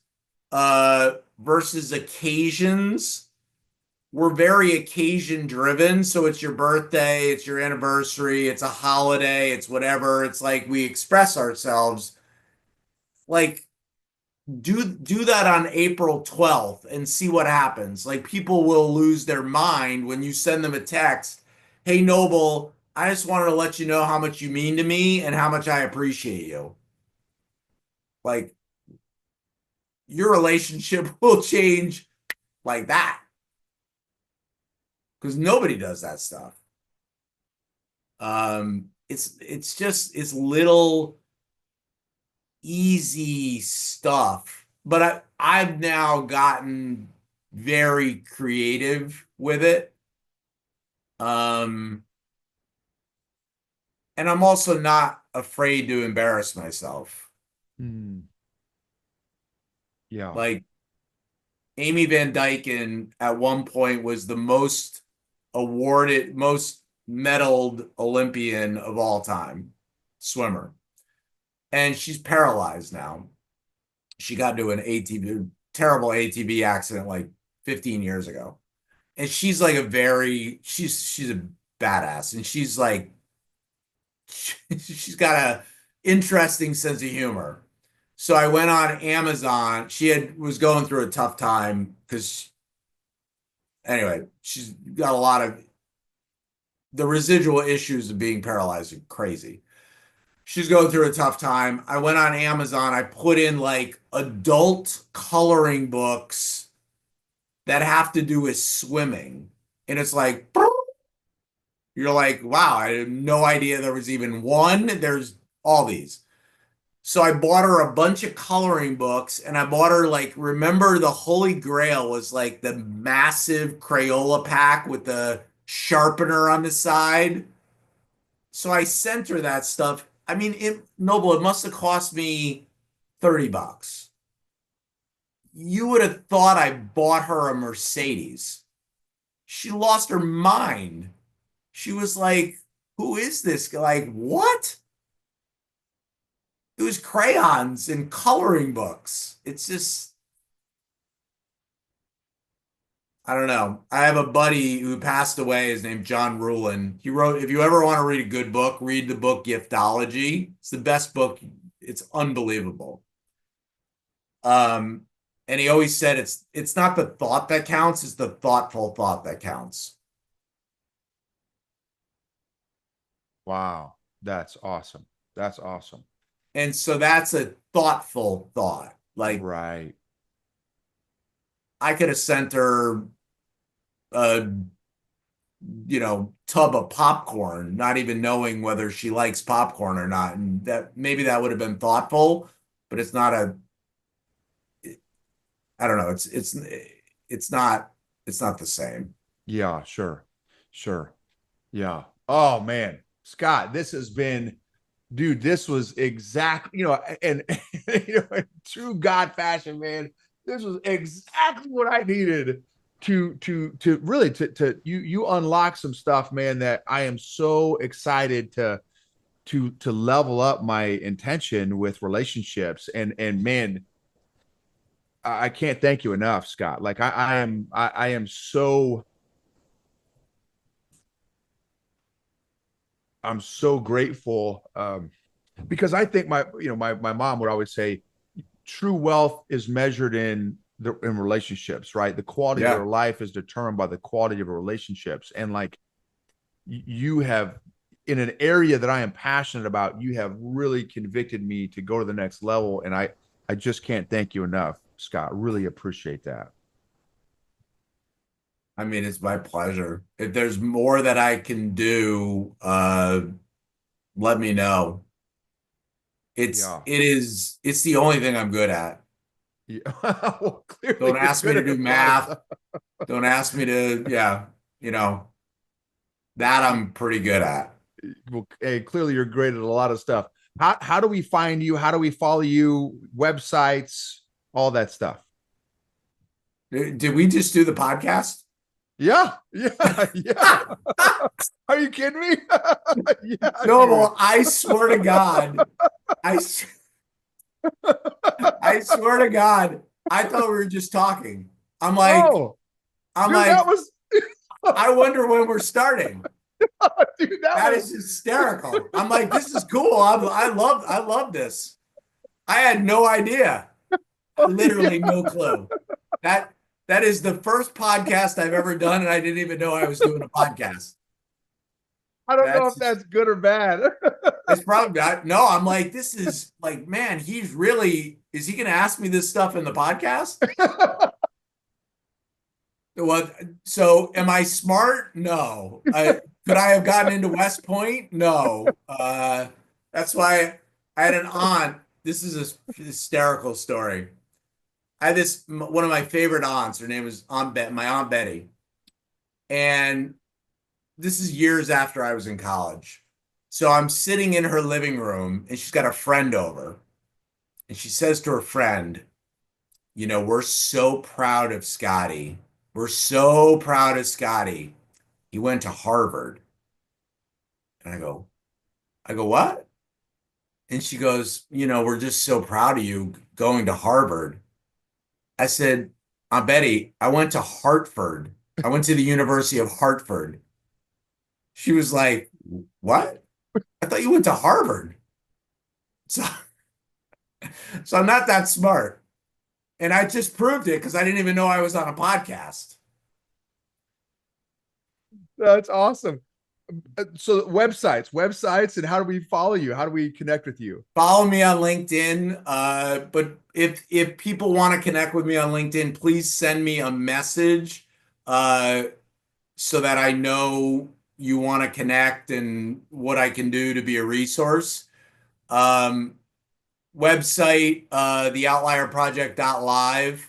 versus occasions. We're very occasion driven. So it's your birthday, it's your anniversary, it's a holiday, it's whatever. It's like we express ourselves. Like do that on April 12th and see what happens. Like people will lose their mind when you send them a text. Hey, Noble, I just wanted to let you know how much you mean to me and how much I appreciate you. Like your relationship will change like that because nobody does that stuff. It's little easy stuff, but I've now gotten very creative with it. Um, and I'm also not afraid to embarrass myself. hmm, yeah, Like Amy Van Dyken at one point was the most medaled Olympian of all time, swimmer. And she's paralyzed now. She got into an terrible ATV accident like 15 years ago. And she's like she's a badass. And she's like, she's got a interesting sense of humor. So I went on Amazon. Was going through a tough time because anyway, she's got a lot of the residual issues of being paralyzed are crazy. She's going through a tough time. I went on Amazon. I put in like adult coloring books that have to do with swimming. And it's like, you're like, wow, I had no idea there was even one. There's all these. So I bought her a bunch of coloring books and I bought her like, remember the Holy Grail was like the massive Crayola pack with the sharpener on the side. So I sent her that stuff. I mean, Noble, it must have cost me $30. You would have thought I bought her a Mercedes. She lost her mind. She was like, who is this? Like, what? It was crayons and coloring books. It's just, I don't know. I have a buddy who passed away. His name John Rulin. He wrote, if you ever want to read a good book, read the book Giftology. It's the best book. It's unbelievable. Um, and he always said it's not the thought that counts, it's the thoughtful thought that counts. Wow. That's awesome. That's awesome. And so that's a thoughtful thought. Like Right. I could have sent her a tub of popcorn, not even knowing whether she likes popcorn or not. And that maybe that would have been thoughtful, but it's not a I don't know, it's not the same. Yeah, sure. Sure. Yeah. Oh man, Scott, this has been, dude, this was exactly, and in true God fashion, man, this was exactly what I needed to really to you unlock some stuff, man, that I am so excited to level up my intention with relationships. And man, I can't thank you enough, Scott. Like I am so I'm so grateful, because I think my mom would always say true wealth is measured in relationships, right? The quality of Yeah. your life is determined by the quality of your relationships. And like you have, in an area that I am passionate about, you have really convicted me to go to the next level. And I just can't thank you enough, Scott. Really appreciate that. I mean, it's my pleasure. If there's more that I can do, let me know. Yeah. It's the only thing I'm good at. Yeah. Well, clearly Don't you're ask me good to at do a lot of math. stuff. Don't ask me to, yeah, you know, that I'm pretty good at. Well, hey, clearly you're great at a lot of stuff. How do we find you? How do we follow you? Websites, all that stuff. Did we just do the podcast? Yeah, yeah, yeah. Are you kidding me? Yeah, No, dude. well, I swear to God, I, I swear to God, I thought we were just talking. I'm like, Oh, I'm dude, that like, was, I wonder when we're starting. dude, that That was. is hysterical. I'm like, this is cool. I love this. I had no idea. Oh, yeah. Literally no clue. That that is the first podcast I've ever done, and I didn't even know I was doing a podcast. I don't know if That's that's good or bad. it's probably not. No, I'm like, this is like, man, is he gonna ask me this stuff in the podcast? What? So am I smart? No. Could I have gotten into West Point? No. That's why I had an aunt. This is a hysterical story. I had one of my favorite aunts. Her name was my Aunt Betty. And this is years after I was in college. So I'm sitting in her living room and she's got a friend over. And she says to her friend, we're so proud of Scotty. We're so proud of Scotty. He went to Harvard. And I go, what? And she goes, we're just so proud of you going to Harvard. I said, Aunt Betty, I went to Hartford. I went to the University of Hartford. She was like, what? I thought you went to Harvard. So, so I'm not that smart. And I just proved it because I didn't even know I was on a podcast. That's awesome. So websites, and how do we follow you? How do we connect with you? Follow me on LinkedIn. But if people want to connect with me on LinkedIn, please send me a message uh, so that I know you want to connect and what I can do to be a resource. Um, Website, the Outlier Project.live.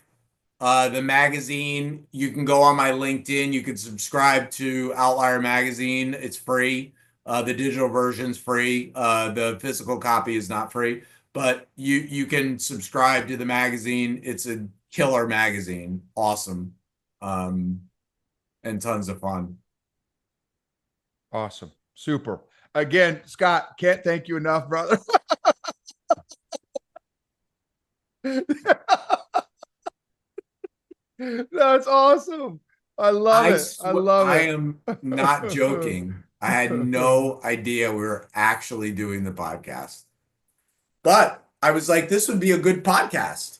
The magazine, you can go on my LinkedIn. You can subscribe to Outlier Magazine. It's free. The digital version's free. The physical copy is not free, but you can subscribe to the magazine. It's a killer magazine. Awesome. Um, and tons of fun. Awesome. Super. Again, Scott, can't thank you enough, brother. That's awesome. I love I it. I swear, love I it. am not joking. I had no idea we were actually doing the podcast, but I was like, this would be a good podcast.